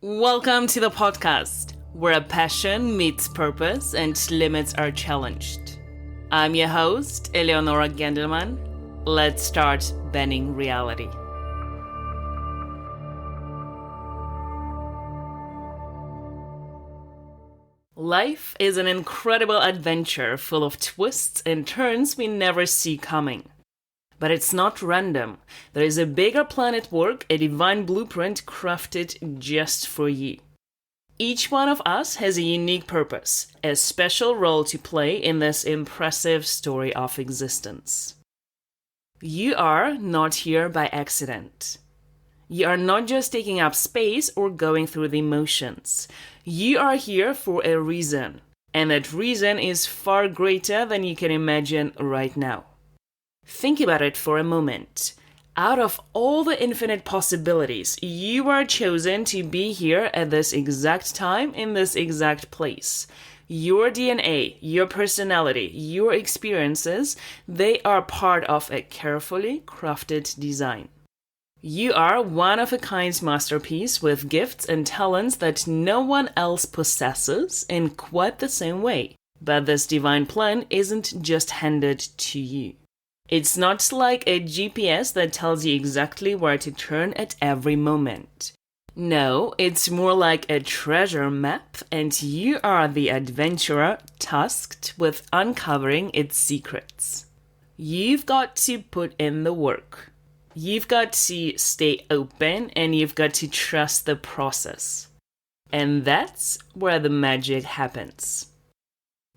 Welcome to the podcast, where a passion meets purpose and limits are challenged. I'm your host, Eleonora Gendelman. Let's start bending reality. Life is an incredible adventure full of twists and turns we never see coming. But it's not random. There is a bigger plan at work, a divine blueprint crafted just for you. Each one of us has a unique purpose, a special role to play in this impressive story of existence. You are not here by accident. You are not just taking up space or going through the motions. You are here for a reason, and that reason is far greater than you can imagine right now. Think about it for a moment. Out of all the infinite possibilities, you are chosen to be here at this exact time in this exact place. Your DNA, your personality, your experiences, they are part of a carefully crafted design. You are one-of-a-kind masterpiece with gifts and talents that no one else possesses in quite the same way. But this divine plan isn't just handed to you. It's not like a GPS that tells you exactly where to turn at every moment. No, it's more like a treasure map, and you are the adventurer tasked with uncovering its secrets. You've got to put in the work. You've got to stay open, and you've got to trust the process. And that's where the magic happens.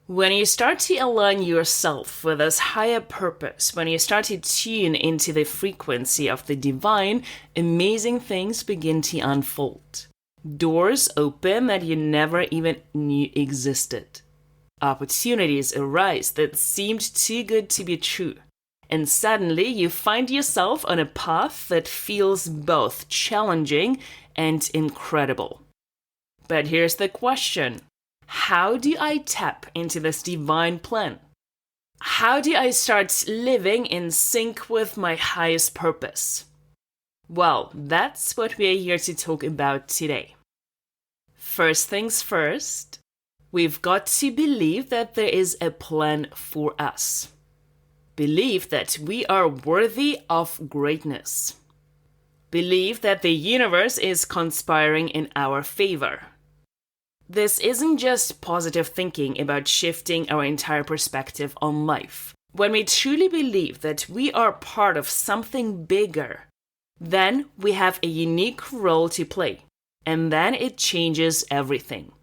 When you start to align yourself with this higher purpose, when you start to tune into the frequency of the divine, amazing things begin to unfold. Doors open that you never even knew existed. Opportunities arise that seemed too good to be true. And suddenly you find yourself on a path that feels both challenging and incredible. But here's the question. How do I tap into this divine plan? How do I start living in sync with my highest purpose? Well, that's what we are here to talk about today. First things first, we've got to believe that there is a plan for us. Believe that we are worthy of greatness. Believe that the universe is conspiring in our favor. This isn't just positive thinking about shifting our entire perspective on life. When we truly believe that we are part of something bigger, then we have a unique role to play, and then it changes everything.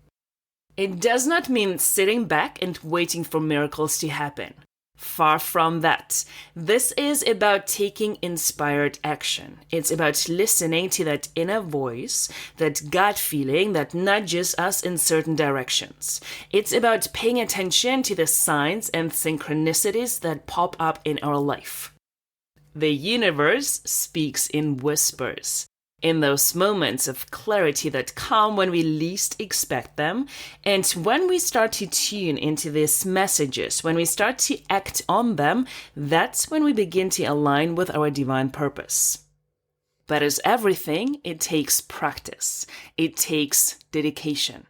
It does not mean sitting back and waiting for miracles to happen. Far from that. This is about taking inspired action. It's about listening to that inner voice, that gut feeling that nudges us in certain directions. It's about paying attention to the signs and synchronicities that pop up in our life. The universe speaks in whispers. In those moments of clarity that come when we least expect them, and when we start to tune into these messages, when we start to act on them, that's when we begin to align with our divine purpose. But as everything, it takes practice. It takes dedication.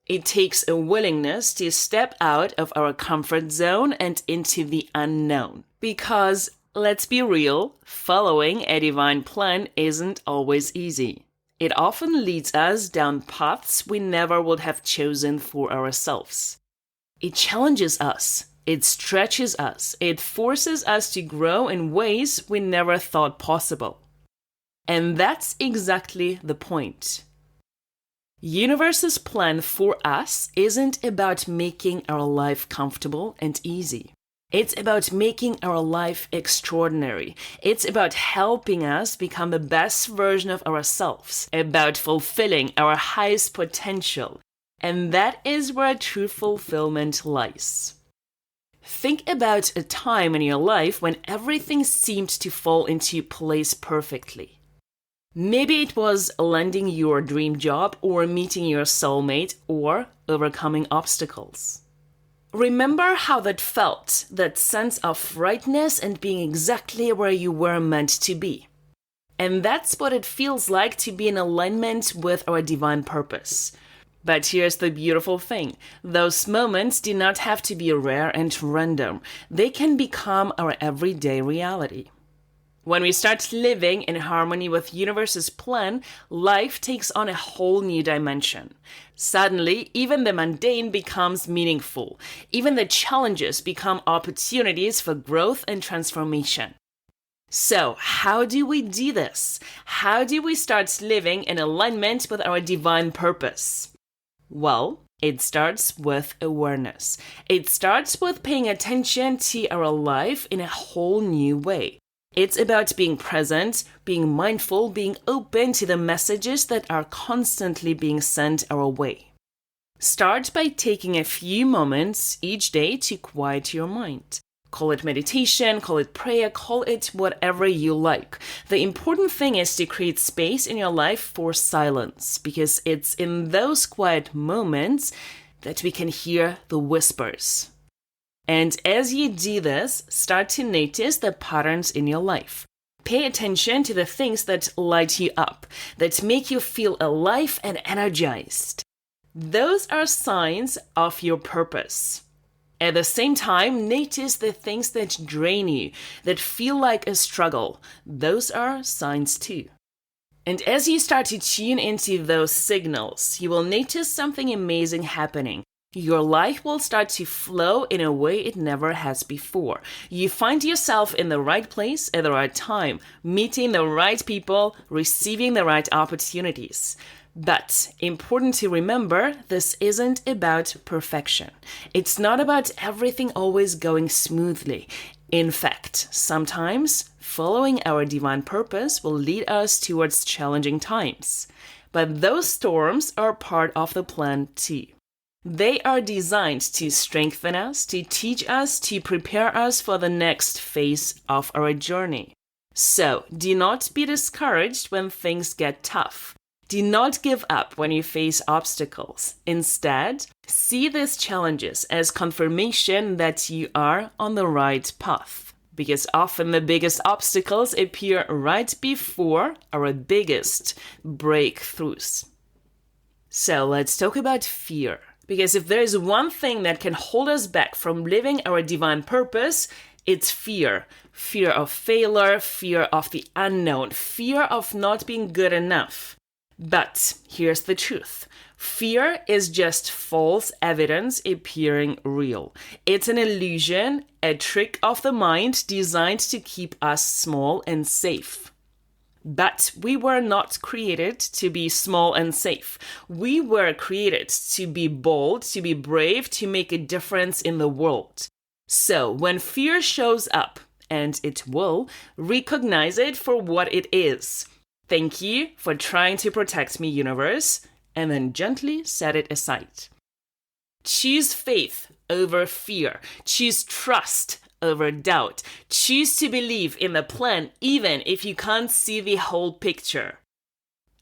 It takes a willingness to step out of our comfort zone and into the unknown. Because let's be real, following a divine plan isn't always easy. It often leads us down paths we never would have chosen for ourselves. It challenges us, it stretches us, it forces us to grow in ways we never thought possible. And that's exactly the point. Universe's plan for us isn't about making our life comfortable and easy. It's about making our life extraordinary. It's about helping us become the best version of ourselves, about fulfilling our highest potential. And that is where true fulfillment lies. Think about a time in your life when everything seemed to fall into place perfectly. Maybe it was landing your dream job or meeting your soulmate or overcoming obstacles. Remember how that felt, that sense of rightness and being exactly where you were meant to be. And that's what it feels like to be in alignment with our divine purpose. But here's the beautiful thing. Those moments do not have to be rare and random. They can become our everyday reality. When we start living in harmony with universe's plan, life takes on a whole new dimension. Suddenly, even the mundane becomes meaningful. Even the challenges become opportunities for growth and transformation. So, how do we do this? How do we start living in alignment with our divine purpose? Well, it starts with awareness. It starts with paying attention to our life in a whole new way. It's about being present, being mindful, being open to the messages that are constantly being sent our way. Start by taking a few moments each day to quiet your mind. Call it meditation, call it prayer, call it whatever you like. The important thing is to create space in your life for silence, because it's in those quiet moments that we can hear the whispers. And as you do this, start to notice the patterns in your life. Pay attention to the things that light you up, that make you feel alive and energized. Those are signs of your purpose. At the same time, notice the things that drain you, that feel like a struggle. Those are signs too. And as you start to tune into those signals, you will notice something amazing happening. Your life will start to flow in a way it never has before. You find yourself in the right place at the right time, meeting the right people, receiving the right opportunities. But important to remember, this isn't about perfection. It's not about everything always going smoothly. In fact, sometimes following our divine purpose will lead us towards challenging times. But those storms are part of the plan too. They are designed to strengthen us, to teach us, to prepare us for the next phase of our journey. So, do not be discouraged when things get tough. Do not give up when you face obstacles. Instead, see these challenges as confirmation that you are on the right path. Because often the biggest obstacles appear right before our biggest breakthroughs. So, let's talk about fear. Because if there is one thing that can hold us back from living our divine purpose, it's fear. Fear of failure, fear of the unknown, fear of not being good enough. But here's the truth. Fear is just false evidence appearing real. It's an illusion, a trick of the mind designed to keep us small and safe. But we were not created to be small and safe. We were created to be bold, to be brave, to make a difference in the world. So when fear shows up, and it will, recognize it for what it is. Thank you for trying to protect me, universe, and then gently set it aside. Choose faith over fear. Choose trust over doubt. Choose to believe in the plan even if you can't see the whole picture.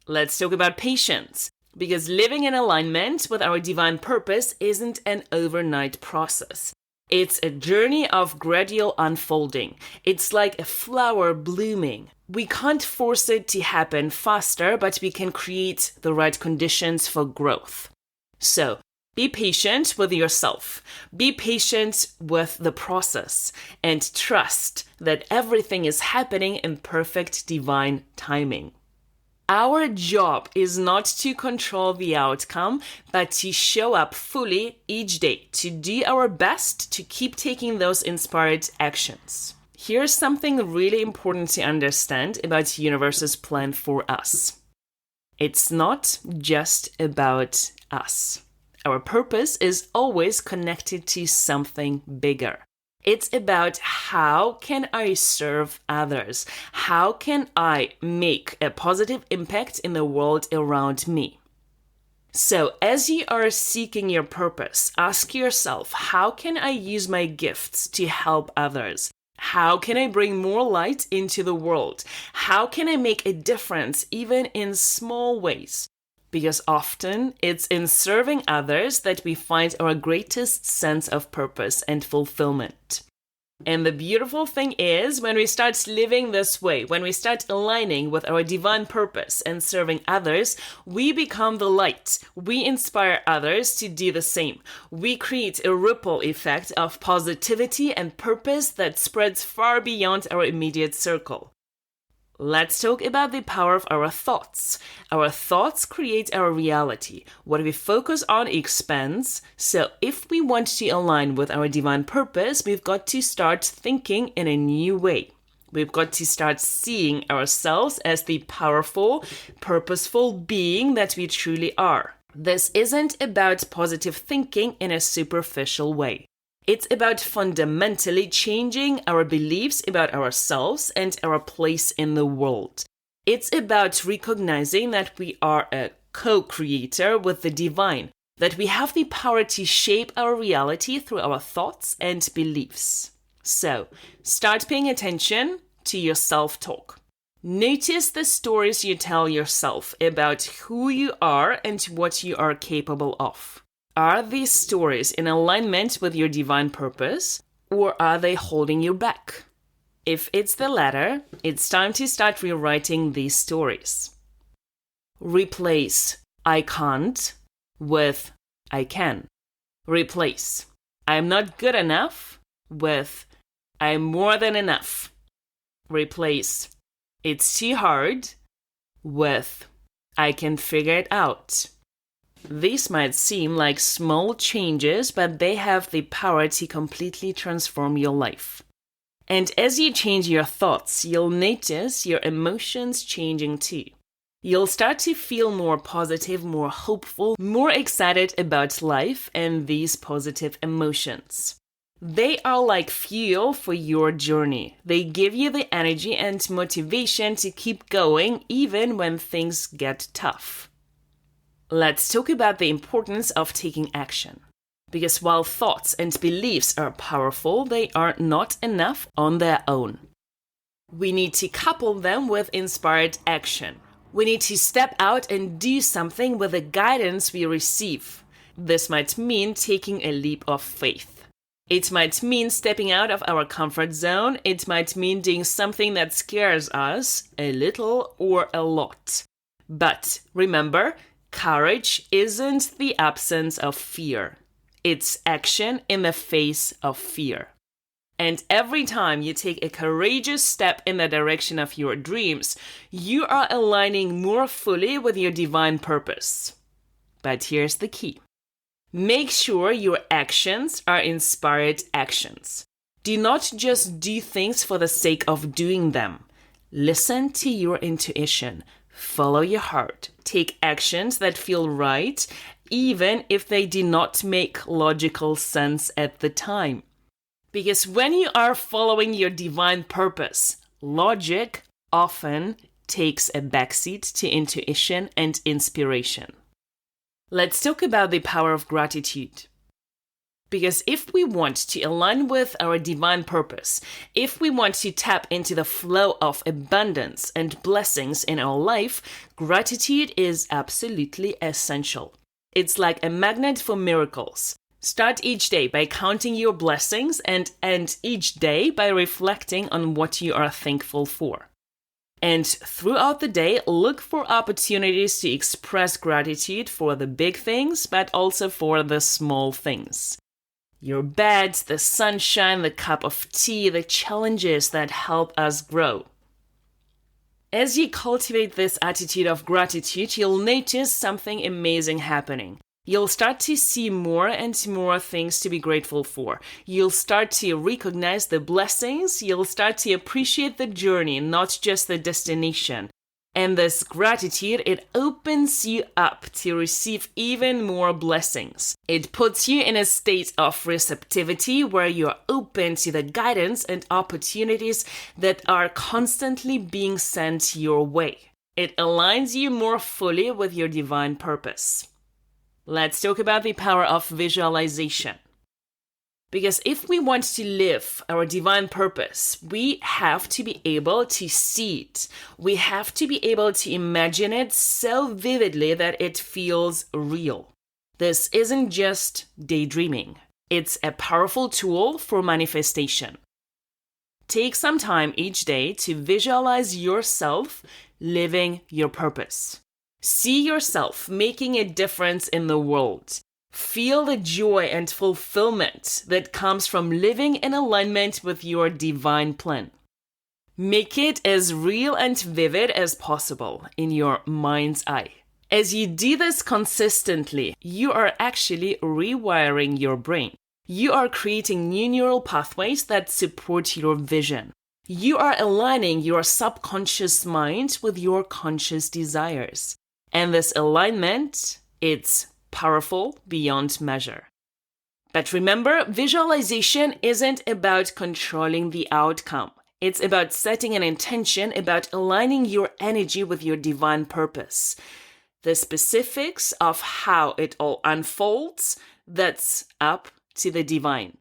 Let's talk about patience, because living in alignment with our divine purpose isn't an overnight process. It's a journey of gradual unfolding. It's like a flower blooming. We can't force it to happen faster, but we can create the right conditions for growth. So, be patient with yourself. Be patient with the process and trust that everything is happening in perfect divine timing. Our job is not to control the outcome, but to show up fully each day, to do our best to keep taking those inspired actions. Here's something really important to understand about the universe's plan for us. It's not just about us. Our purpose is always connected to something bigger. It's about how can I serve others? How can I make a positive impact in the world around me? So as you are seeking your purpose, ask yourself, how can I use my gifts to help others? How can I bring more light into the world? How can I make a difference even in small ways? Because often it's in serving others that we find our greatest sense of purpose and fulfillment. And the beautiful thing is, when we start living this way, when we start aligning with our divine purpose and serving others, we become the light. We inspire others to do the same. We create a ripple effect of positivity and purpose that spreads far beyond our immediate circle. Let's talk about the power of our thoughts. Our thoughts create our reality. What we focus on expands. So if we want to align with our divine purpose, we've got to start thinking in a new way. We've got to start seeing ourselves as the powerful, purposeful being that we truly are. This isn't about positive thinking in a superficial way. It's about fundamentally changing our beliefs about ourselves and our place in the world. It's about recognizing that we are a co-creator with the divine, that we have the power to shape our reality through our thoughts and beliefs. So, start paying attention to your self-talk. Notice the stories you tell yourself about who you are and what you are capable of. Are these stories in alignment with your divine purpose, or are they holding you back? If it's the latter, it's time to start rewriting these stories. Replace "I can't" with "I can." Replace "I'm not good enough" with "I'm more than enough." Replace "It's too hard" with "I can figure it out." These might seem like small changes, but they have the power to completely transform your life. And as you change your thoughts, you'll notice your emotions changing too. You'll start to feel more positive, more hopeful, more excited about life and these positive emotions. They are like fuel for your journey. They give you the energy and motivation to keep going even when things get tough. Let's talk about the importance of taking action. Because while thoughts and beliefs are powerful, they are not enough on their own. We need to couple them with inspired action. We need to step out and do something with the guidance we receive. This might mean taking a leap of faith. It might mean stepping out of our comfort zone. It might mean doing something that scares us a little or a lot. But remember, courage isn't the absence of fear. It's action in the face of fear. And every time you take a courageous step in the direction of your dreams, you are aligning more fully with your divine purpose. But here's the key. Make sure your actions are inspired actions. Do not just do things for the sake of doing them. Listen to your intuition. Follow your heart. Take actions that feel right, even if they do not make logical sense at the time. Because when you are following your divine purpose, logic often takes a backseat to intuition and inspiration. Let's talk about the power of gratitude. Because if we want to align with our divine purpose, if we want to tap into the flow of abundance and blessings in our life, gratitude is absolutely essential. It's like a magnet for miracles. Start each day by counting your blessings and end each day by reflecting on what you are thankful for. And throughout the day, look for opportunities to express gratitude for the big things, but also for the small things. Your bed, the sunshine, the cup of tea, the challenges that help us grow. As you cultivate this attitude of gratitude, you'll notice something amazing happening. You'll start to see more and more things to be grateful for. You'll start to recognize the blessings. You'll start to appreciate the journey, not just the destination. And this gratitude, it opens you up to receive even more blessings. It puts you in a state of receptivity where you're open to the guidance and opportunities that are constantly being sent your way. It aligns you more fully with your divine purpose. Let's talk about the power of visualization. Because if we want to live our divine purpose, we have to be able to see it. We have to be able to imagine it so vividly that it feels real. This isn't just daydreaming. It's a powerful tool for manifestation. Take some time each day to visualize yourself living your purpose. See yourself making a difference in the world. Feel the joy and fulfillment that comes from living in alignment with your divine plan. Make it as real and vivid as possible in your mind's eye. As you do this consistently, you are actually rewiring your brain. You are creating new neural pathways that support your vision. You are aligning your subconscious mind with your conscious desires. And this alignment, it's powerful beyond measure. But remember, visualization isn't about controlling the outcome. It's about setting an intention, about aligning your energy with your divine purpose. The specifics of how it all unfolds, that's up to the divine.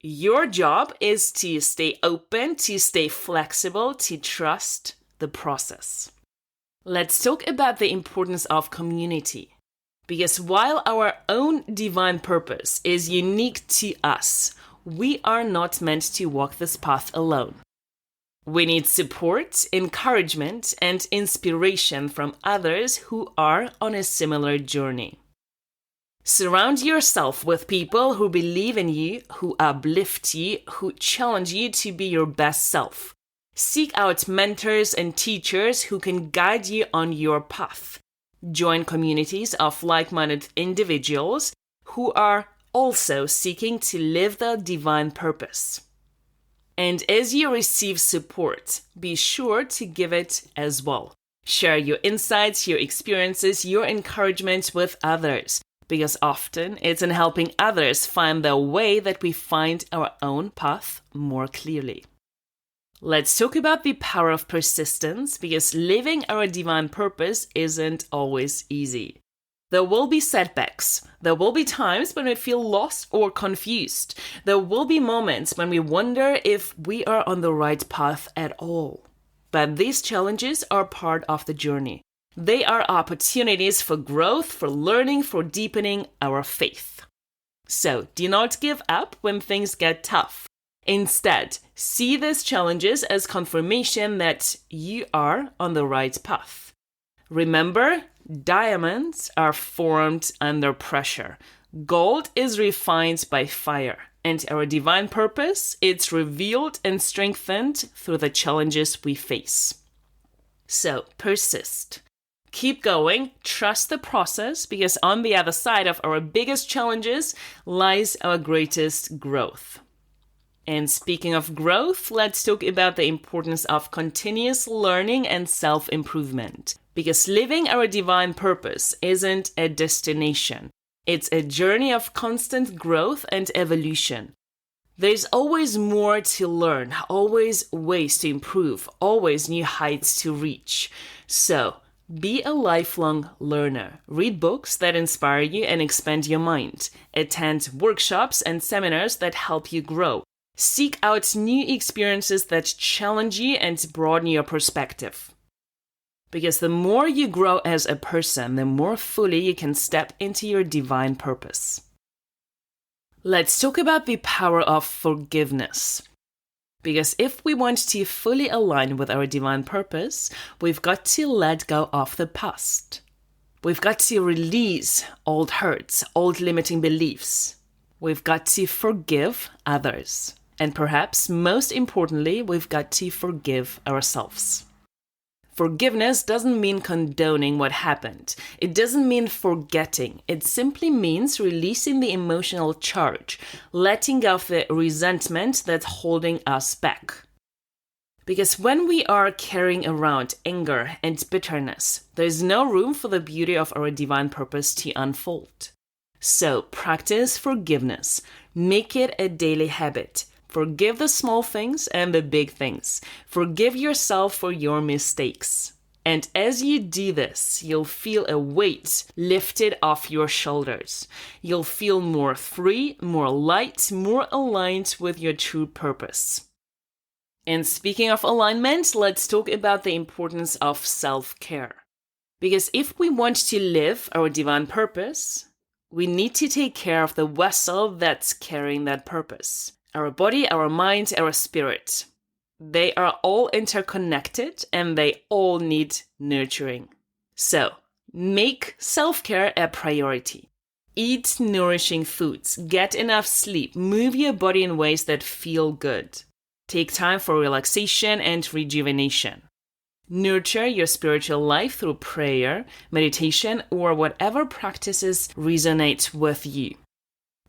Your job is to stay open, to stay flexible, to trust the process. Let's talk about the importance of community. Because while our own divine purpose is unique to us, we are not meant to walk this path alone. We need support, encouragement, and inspiration from others who are on a similar journey. Surround yourself with people who believe in you, who uplift you, who challenge you to be your best self. Seek out mentors and teachers who can guide you on your path. Join communities of like-minded individuals who are also seeking to live their divine purpose. And as you receive support, be sure to give it as well. Share your insights, your experiences, your encouragement with others. Because often it's in helping others find their way that we find our own path more clearly. Let's talk about the power of persistence, because living our divine purpose isn't always easy. There will be setbacks. There will be times when we feel lost or confused. There will be moments when we wonder if we are on the right path at all. But these challenges are part of the journey. They are opportunities for growth, for learning, for deepening our faith. So do not give up when things get tough. Instead, see these challenges as confirmation that you are on the right path. Remember, diamonds are formed under pressure. Gold is refined by fire. And our divine purpose, it's revealed and strengthened through the challenges we face. So persist. Keep going, trust the process, because on the other side of our biggest challenges lies our greatest growth. And speaking of growth, let's talk about the importance of continuous learning and self-improvement. Because living our divine purpose isn't a destination. It's a journey of constant growth and evolution. There's always more to learn, always ways to improve, always new heights to reach. So, be a lifelong learner. Read books that inspire you and expand your mind. Attend workshops and seminars that help you grow. Seek out new experiences that challenge you and broaden your perspective. Because the more you grow as a person, the more fully you can step into your divine purpose. Let's talk about the power of forgiveness. Because if we want to fully align with our divine purpose, we've got to let go of the past. We've got to release old hurts, old limiting beliefs. We've got to forgive others. And perhaps most importantly, we've got to forgive ourselves. Forgiveness doesn't mean condoning what happened. It doesn't mean forgetting. It simply means releasing the emotional charge, letting go of the resentment that's holding us back. Because when we are carrying around anger and bitterness, there's no room for the beauty of our divine purpose to unfold. So practice forgiveness. Make it a daily habit. Forgive the small things and the big things. Forgive yourself for your mistakes. And as you do this, you'll feel a weight lifted off your shoulders. You'll feel more free, more light, more aligned with your true purpose. And speaking of alignment, let's talk about the importance of self-care. Because if we want to live our divine purpose, we need to take care of the vessel that's carrying that purpose. Our body, our mind, our spirit. They are all interconnected and they all need nurturing. So, make self-care a priority. Eat nourishing foods, get enough sleep, move your body in ways that feel good. Take time for relaxation and rejuvenation. Nurture your spiritual life through prayer, meditation, or whatever practices resonate with you.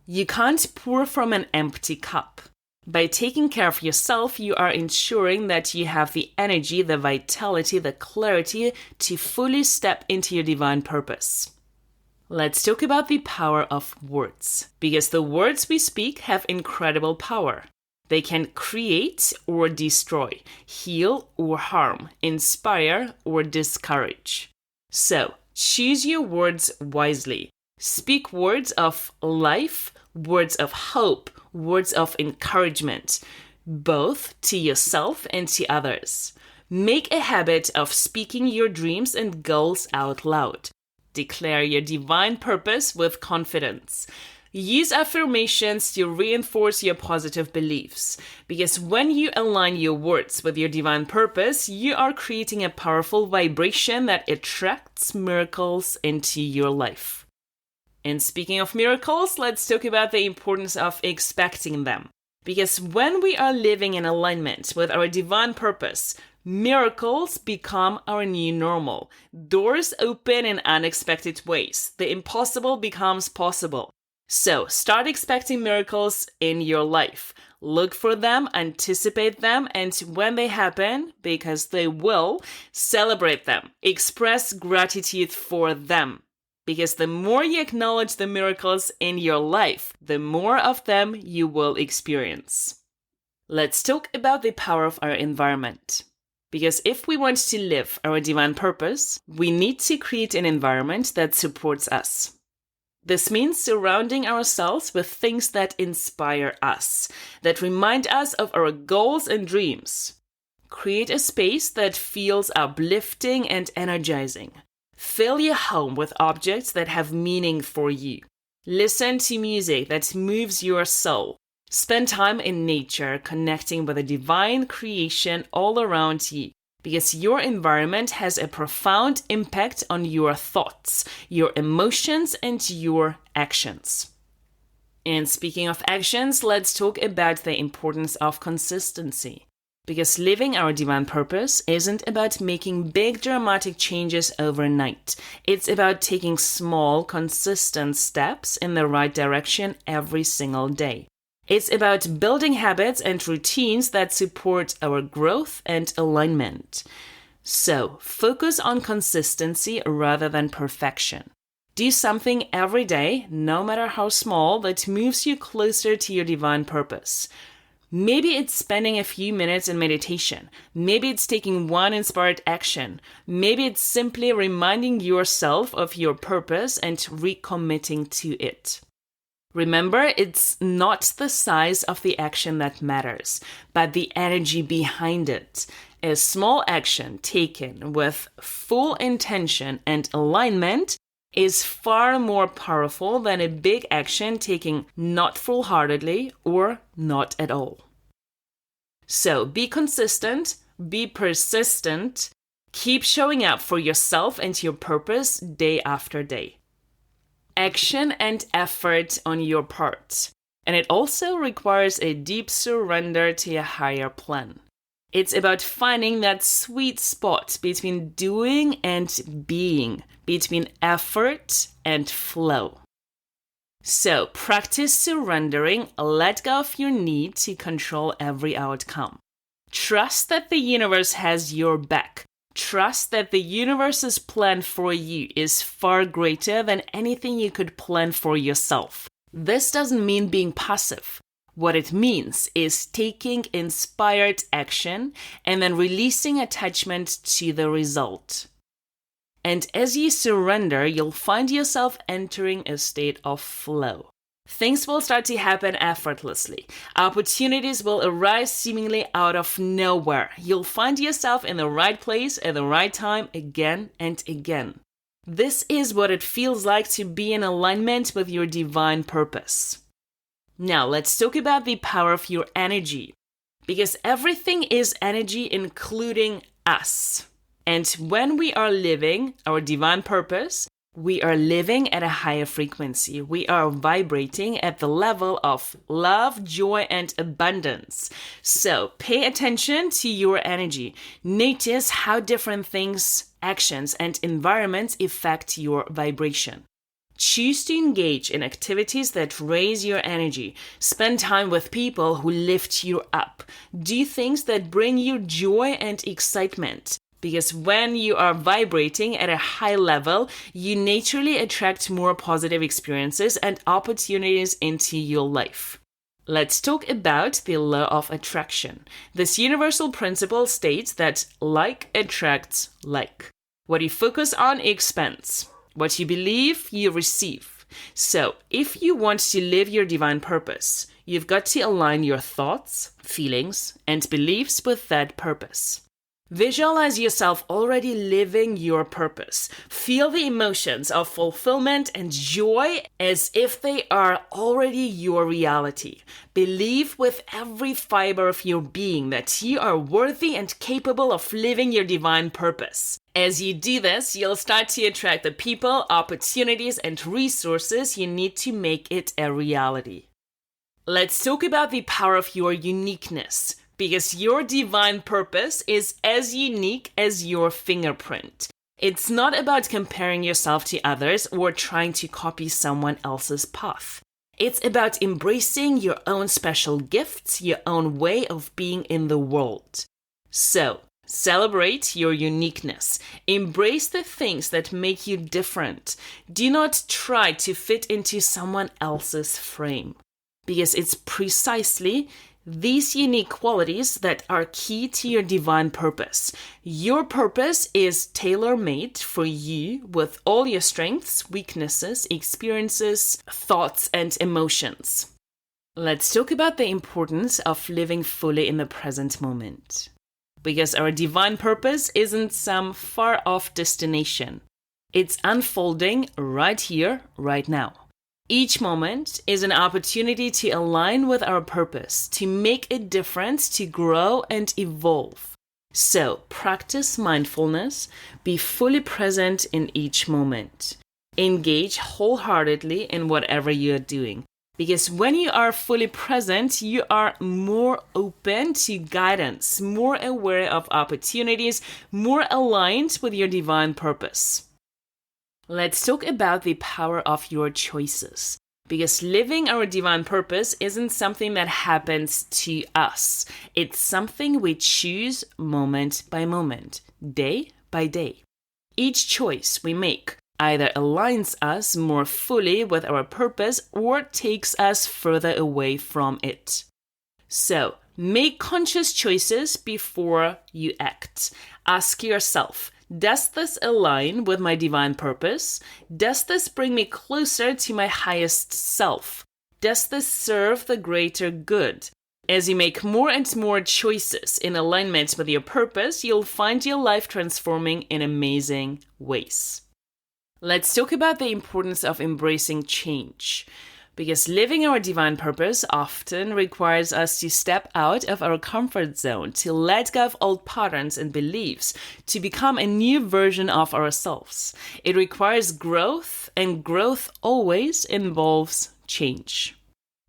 You can't pour from an empty cup. By taking care of yourself, you are ensuring that you have the energy, the vitality, the clarity to fully step into your divine purpose. Let's talk about the power of words, because the words we speak have incredible power. They can create or destroy, heal or harm, inspire or discourage. So, choose your words wisely. Speak words of life, words of hope, words of encouragement, both to yourself and to others. Make a habit of speaking your dreams and goals out loud. Declare your divine purpose with confidence. Use affirmations to reinforce your positive beliefs, because when you align your words with your divine purpose, you are creating a powerful vibration that attracts miracles into your life. And speaking of miracles, let's talk about the importance of expecting them. Because when we are living in alignment with our divine purpose, miracles become our new normal. Doors open in unexpected ways. The impossible becomes possible. So start expecting miracles in your life. Look for them, anticipate them, and when they happen, because they will, celebrate them. Express gratitude for them. Because the more you acknowledge the miracles in your life, the more of them you will experience. Let's talk about the power of our environment. Because if we want to live our divine purpose, we need to create an environment that supports us. This means surrounding ourselves with things that inspire us, that remind us of our goals and dreams. Create a space that feels uplifting and energizing. Fill your home with objects that have meaning for you. Listen to music that moves your soul. Spend time in nature, connecting with the divine creation all around you, because your environment has a profound impact on your thoughts, your emotions, and your actions. And speaking of actions, let's talk about the importance of consistency. Because living our divine purpose isn't about making big dramatic changes overnight. It's about taking small, consistent steps in the right direction every single day. It's about building habits and routines that support our growth and alignment. So, focus on consistency rather than perfection. Do something every day, no matter how small, that moves you closer to your divine purpose. Maybe it's spending a few minutes in meditation. Maybe it's taking one inspired action. Maybe it's simply reminding yourself of your purpose and recommitting to it. Remember, it's not the size of the action that matters, but the energy behind it. A small action taken with full intention and alignment is far more powerful than a big action taken not full-heartedly or not at all. So be consistent, be persistent, keep showing up for yourself and your purpose day after day. Action and effort on your part. And it also requires a deep surrender to a higher plan. It's about finding that sweet spot between doing and being, between effort and flow. So practice surrendering, let go of your need to control every outcome. Trust that the universe has your back. Trust that the universe's plan for you is far greater than anything you could plan for yourself. This doesn't mean being passive. What it means is taking inspired action and then releasing attachment to the result. And as you surrender, you'll find yourself entering a state of flow. Things will start to happen effortlessly. Opportunities will arise seemingly out of nowhere. You'll find yourself in the right place at the right time again and again. This is what it feels like to be in alignment with your divine purpose. Now, let's talk about the power of your energy. because everything is energy, including us. And when we are living our divine purpose, we are living at a higher frequency. We are vibrating at the level of love, joy, and abundance. So pay attention to your energy. Notice how different things, actions, and environments affect your vibration. Choose to engage in activities that raise your energy. Spend time with people who lift you up. Do things that bring you joy and excitement. Because when you are vibrating at a high level, you naturally attract more positive experiences and opportunities into your life. Let's talk about the law of attraction. This universal principle states that like attracts like. What you focus on expands. What you believe, you receive. So, if you want to live your divine purpose, you've got to align your thoughts, feelings, and beliefs with that purpose. Visualize yourself already living your purpose. Feel the emotions of fulfillment and joy as if they are already your reality. Believe with every fiber of your being that you are worthy and capable of living your divine purpose. As you do this, you'll start to attract the people, opportunities, and resources you need to make it a reality. Let's talk about the power of your uniqueness. Because your divine purpose is as unique as your fingerprint. It's not about comparing yourself to others or trying to copy someone else's path. It's about embracing your own special gifts, your own way of being in the world. So, celebrate your uniqueness. Embrace the things that make you different. Do not try to fit into someone else's frame. Because it's precisely these unique qualities that are key to your divine purpose. Your purpose is tailor-made for you with all your strengths, weaknesses, experiences, thoughts, and emotions. Let's talk about the importance of living fully in the present moment. Because our divine purpose isn't some far-off destination. It's unfolding right here, right now. Each moment is an opportunity to align with our purpose, to make a difference, to grow and evolve. So, practice mindfulness, be fully present in each moment. Engage wholeheartedly in whatever you are doing. Because when you are fully present, you are more open to guidance, more aware of opportunities, more aligned with your divine purpose. Let's talk about the power of your choices. Because living our divine purpose isn't something that happens to us. It's something we choose moment by moment, day by day. Each choice we make either aligns us more fully with our purpose or takes us further away from it. So, make conscious choices before you act. Ask yourself, does this align with my divine purpose? Does this bring me closer to my highest self? Does this serve the greater good? As you make more and more choices in alignment with your purpose, you'll find your life transforming in amazing ways. Let's talk about the importance of embracing change. Because living our divine purpose often requires us to step out of our comfort zone, to let go of old patterns and beliefs, to become a new version of ourselves. It requires growth, and growth always involves change.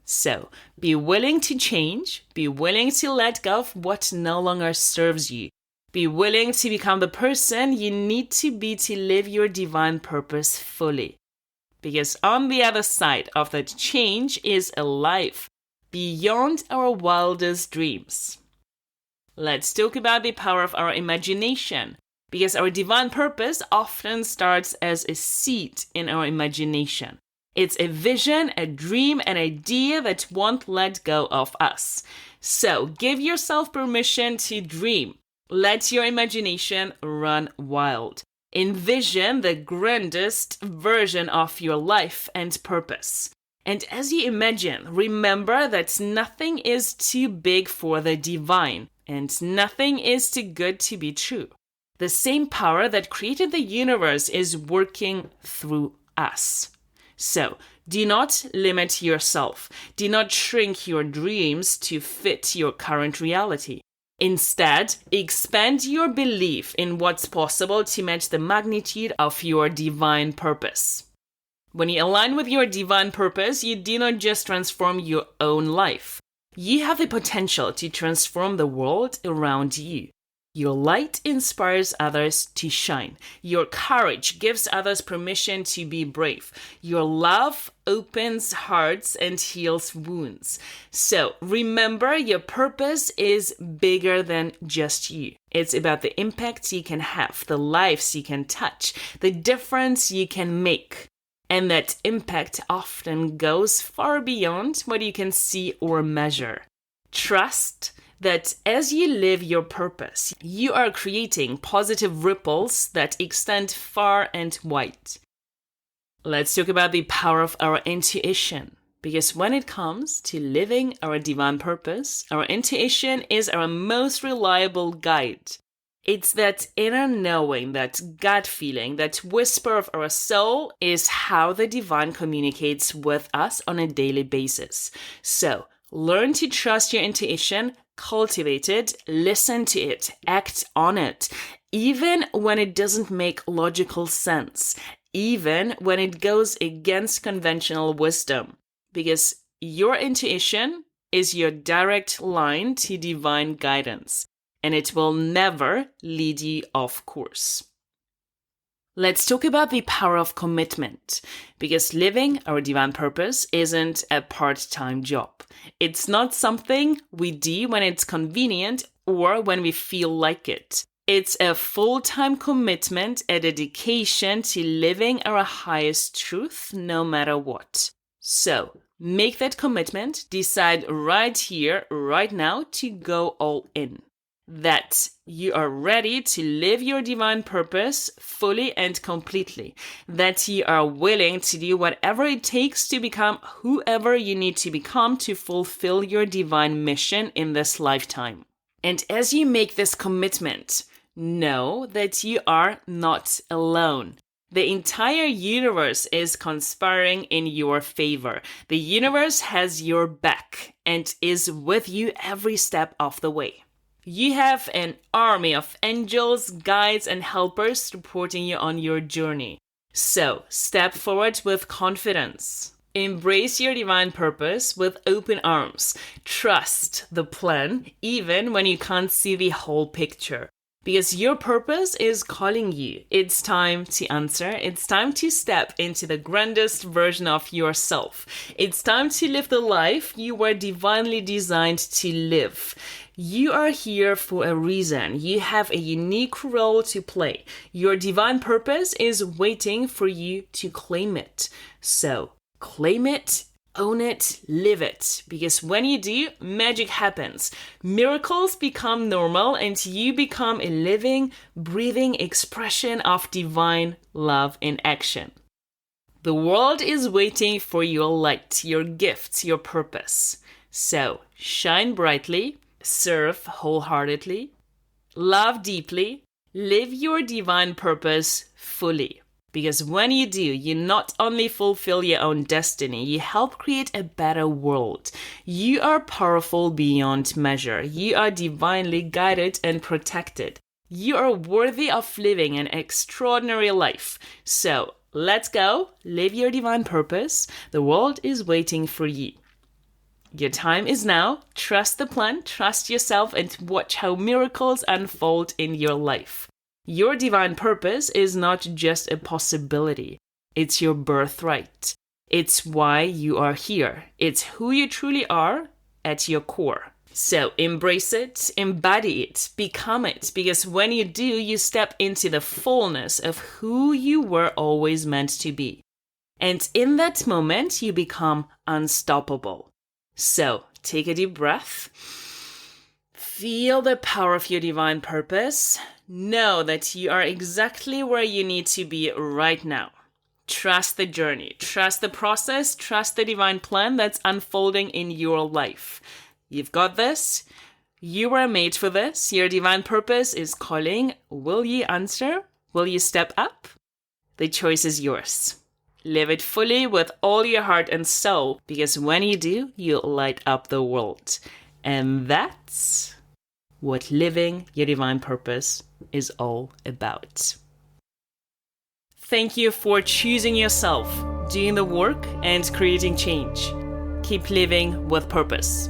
So, be willing to change, be willing to let go of what no longer serves you. Be willing to become the person you need to be to live your divine purpose fully. Because on the other side of that change is a life beyond our wildest dreams. Let's talk about the power of our imagination. Because our divine purpose often starts as a seed in our imagination. It's a vision, a dream, an idea that won't let go of us. So give yourself permission to dream. Let your imagination run wild. Envision the grandest version of your life and purpose. And as you imagine, remember that nothing is too big for the divine, and nothing is too good to be true. The same power that created the universe is working through us. So, do not limit yourself. Do not shrink your dreams to fit your current reality. Instead, expand your belief in what's possible to match the magnitude of your divine purpose. When you align with your divine purpose, you do not just transform your own life. You have the potential to transform the world around you. Your light inspires others to shine. Your courage gives others permission to be brave. Your love opens hearts and heals wounds. So remember, your purpose is bigger than just you. It's about the impact you can have, the lives you can touch, the difference you can make. And that impact often goes far beyond what you can see or measure. Trust that as you live your purpose, you are creating positive ripples that extend far and wide. Let's talk about the power of our intuition. Because when it comes to living our divine purpose, our intuition is our most reliable guide. It's that inner knowing, that gut feeling, that whisper of our soul is how the divine communicates with us on a daily basis. So, learn to trust your intuition, cultivate it, listen to it, act on it, even when it doesn't make logical sense, even when it goes against conventional wisdom. Because your intuition is your direct line to divine guidance. And it will never lead you off course. Let's talk about the power of commitment, because living our divine purpose isn't a part-time job. It's not something we do when it's convenient or when we feel like it. It's a full-time commitment, a dedication to living our highest truth no matter what. So, make that commitment, decide right here, right now to go all in. That you are ready to live your divine purpose fully and completely. That you are willing to do whatever it takes to become whoever you need to become to fulfill your divine mission in this lifetime. And as you make this commitment, know that you are not alone. The entire universe is conspiring in your favor. The universe has your back and is with you every step of the way. You have an army of angels, guides, and helpers supporting you on your journey. So, step forward with confidence. Embrace your divine purpose with open arms. Trust the plan, even when you can't see the whole picture. Because your purpose is calling you. It's time to answer. It's time to step into the grandest version of yourself. It's time to live the life you were divinely designed to live. You are here for a reason. You have a unique role to play. Your divine purpose is waiting for you to claim it. So, claim it, own it, live it. Because when you do, magic happens. Miracles become normal and you become a living, breathing expression of divine love in action. The world is waiting for your light, your gifts, your purpose. So, shine brightly, serve wholeheartedly, love deeply, live your divine purpose fully. Because when you do, you not only fulfill your own destiny, you help create a better world. You are powerful beyond measure. You are divinely guided and protected. You are worthy of living an extraordinary life. So, let's go, live your divine purpose. The world is waiting for you. Your time is now. Trust the plan, trust yourself, and watch how miracles unfold in your life. Your divine purpose is not just a possibility. It's your birthright. It's why you are here. It's who you truly are at your core. So embrace it, embody it, become it, because when you do, you step into the fullness of who you were always meant to be. And in that moment, you become unstoppable. So, take a deep breath. Feel the power of your divine purpose. Know that you are exactly where you need to be right now. Trust the journey. Trust the process. Trust the divine plan that's unfolding in your life. You've got this. You were made for this. Your divine purpose is calling. Will you answer? Will you step up? The choice is yours. Live it fully with all your heart and soul, because when you do, you'll light up the world. And that's what living your divine purpose is all about. Thank you for choosing yourself, doing the work, and creating change. Keep living with purpose.